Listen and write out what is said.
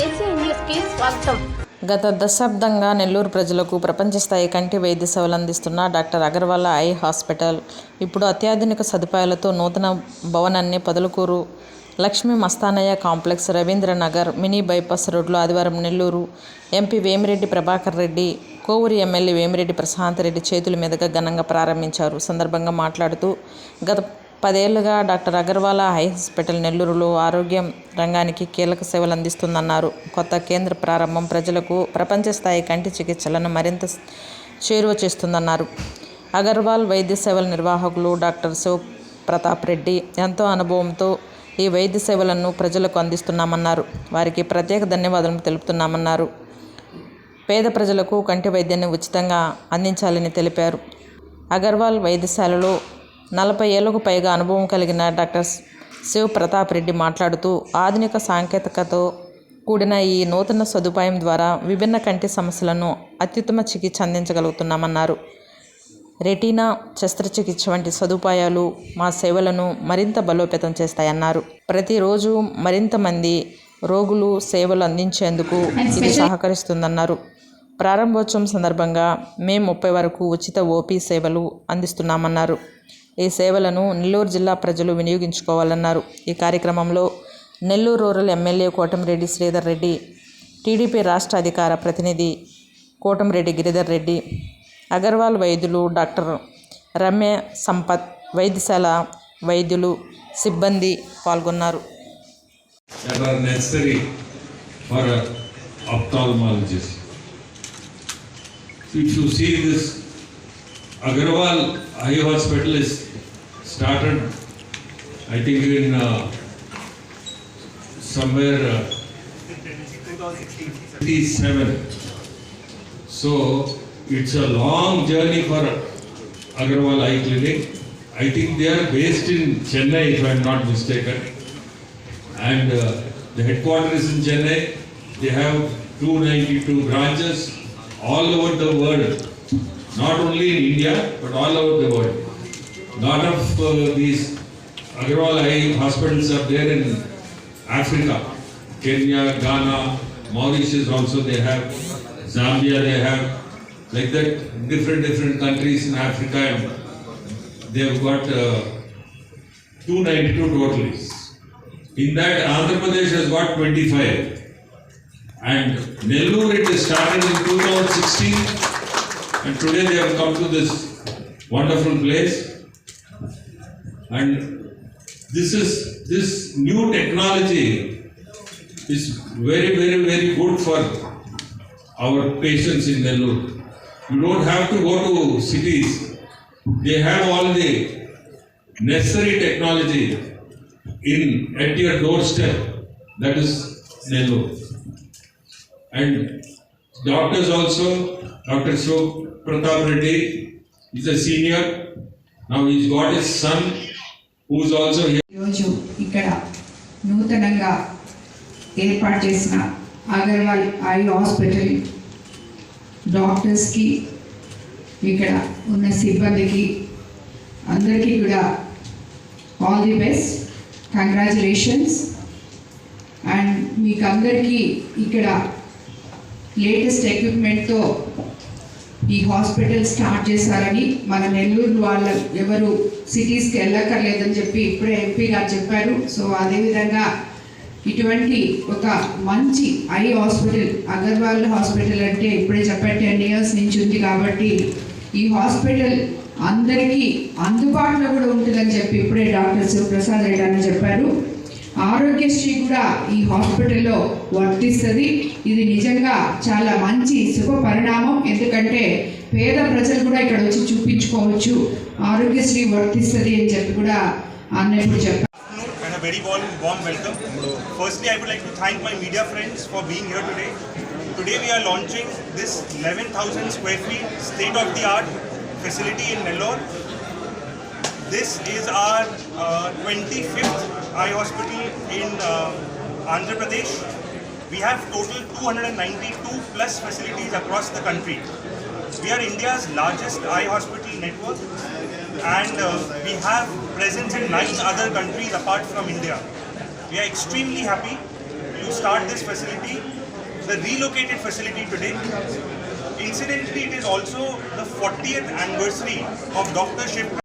AC న్యూస్కి స్వాగతం. గత దశాబ్దంగా నెల్లూరు ప్రజలకు ప్రపంచ స్థాయి కంటి వైద్య సేవలు అందిస్తున్న డాక్టర్ అగర్వాల్ ఐ హాస్పిటల్ ఇప్పుడు అత్యాధునిక సదుపాయాలతో నూతన భవనాన్ని Podalakuru Lakshmi Mastanayya complex, Ravindranagar, mini bypass రోడ్లో ఆదివారం నెల్లూరు ఎంపీ వేమిరెడ్డి ప్రభాకర్ రెడ్డి, కోవూరు ఎమ్మెల్యే వేమిరెడ్డి ప్రశాంత్ రెడ్డి చేతుల మీదుగా ఘనంగా ప్రారంభించారు. సందర్భంగా మాట్లాడుతూ గత 10 ఏళ్లుగా డాక్టర్ అగర్వాల్ ఐ హాస్పిటల్ నెల్లూరులో ఆరోగ్యం రంగానికి కీలక సేవలు అందిస్తుందన్నారు. కొత్త కేంద్ర ప్రారంభం ప్రజలకు ప్రపంచ స్థాయి కంటి చికిత్సలను మరింత చేరువ చేస్తుందన్నారు. అగర్వాల్ వైద్య సేవల నిర్వాహకులు డాక్టర్ శివ ప్రతాప్ రెడ్డి ఎంతో అనుభవంతో ఈ వైద్య సేవలను ప్రజలకు అందిస్తున్నామన్నారు. వారికి ప్రత్యేక ధన్యవాదాలు తెలుపుతున్నామన్నారు. పేద ప్రజలకు కంటి వైద్యాన్ని ఉచితంగా అందించాలని తెలిపారు. అగర్వాల్ వైద్యశాలలో 40 ఏళ్లకు పైగా అనుభవం కలిగిన డాక్టర్ శివ ప్రతాప్ రెడ్డి మాట్లాడుతూ ఆధునిక సాంకేతికతతో కూడిన ఈ నూతన సదుపాయం ద్వారా విభిన్న కంటి సమస్యలను అత్యుత్తమ చికిత్స అందించగలుగుతున్నామన్నారు. రెటీనా శస్త్రచికిత్స వంటి సదుపాయాలు మా సేవలను మరింత బలోపేతం చేస్తాయన్నారు. ప్రతిరోజు మరింత మంది రోగులు సేవలు అందించేందుకు ఇది సహకరిస్తుందన్నారు. ప్రారంభోత్సవం సందర్భంగా మే 30 వరకు ఉచిత ఓపీ సేవలు అందిస్తున్నామన్నారు. ఈ సేవలను నెల్లూరు జిల్లా ప్రజలు వినియోగించుకోవాలన్నారు. ఈ కార్యక్రమంలో Nellore rural MLA Kotamreddy Sridhar Reddy, TDP రాష్ట్ర అధికార ప్రతినిధి కోటమిరెడ్డి గిరిధర్ రెడ్డి, అగర్వాల్ వైద్యులు డాక్టర్ రమ్య సంపత్, వైద్యశాల వైద్యులు, సిబ్బంది పాల్గొన్నారు. Agarwal Eye Hospital is started, I think, in somewhere 2007. So it's a long journey for Agarwal Eye Clinic. I think they are based in Chennai, if I am not mistaken, and the headquarters is in Chennai. They have 292 branches all over the world. Not only in India, but all over the world. Lot of these Agarwal Eye hospitals are there in Africa, Kenya, Ghana, Mauritius also they have, Zambia they have, like that different countries in Africa, and they have got 292 totally. In that Andhra Pradesh has got 25, and Nellore it started in 2016. And today they have come to this wonderful place, and this new technology is very good for our patients in Nellore. You don't have to go to cities. They have all the necessary technology at your doorstep. That is Nellore. And doctors also, Dr. Shiv Pratap Reddy is a senior. Now he's got his son who is also here. ఈరోజు ఇక్కడ నూతనంగా ఏర్పాటు చేసిన Agarwal eye hospital డాక్టర్స్కి, ఇక్కడ ఉన్న సిబ్బందికి అందరికీ కూడా all the best, congratulations. And మీకు అందరికీ ఇక్కడ లేటెస్ట్ ఎక్విప్మెంట్తో ఈ హాస్పిటల్ స్టార్ట్ చేశారని, మన నెల్లూరు వాళ్ళు ఎవరు సిటీస్కి వెళ్ళక్కర్లేదని చెప్పి ఇప్పుడే ఎంపీ గారు చెప్పారు. సో అదేవిధంగా ఇటువంటి ఒక మంచి ఐ హాస్పిటల్, అగర్వాల్ హాస్పిటల్ అంటే ఇప్పుడే చెప్పారు 10 years నుంచి ఉంది కాబట్టి ఈ హాస్పిటల్ అందరికీ అందుబాటులో కూడా ఉంటుందని చెప్పి ఇప్పుడే డాక్టర్ శివప్రసాద్ రెడ్డి అని చెప్పారు. ఆరోగ్యశ్రీ కూడా ఈ హాస్పిటల్లో వర్తిస్తుంది. ఇది నిజంగా చాలా మంచి శుభ పరిణామం. ఎందుకంటే పేద ప్రజలు కూడా ఇక్కడ వచ్చి చూపించుకోవచ్చు, ఆరోగ్యశ్రీ వర్తిస్తుంది అని చెప్పి కూడా అన్నప్పుడు చెప్పారు. And a very warm welcome. Firstly, I would like to thank my media friends for being here today. Today we are launching this 11,000 square feet state-of-the-art facility in Nellore. This is our 25th eye hospital in Andhra Pradesh. We have total 292 plus facilities across the country. We are India's largest eye hospital network, and we have presence in 9 other countries apart from India. We are extremely happy to start start this facility, the relocated facility today. Incidentally, it is also the 40th anniversary of Dr. Shiv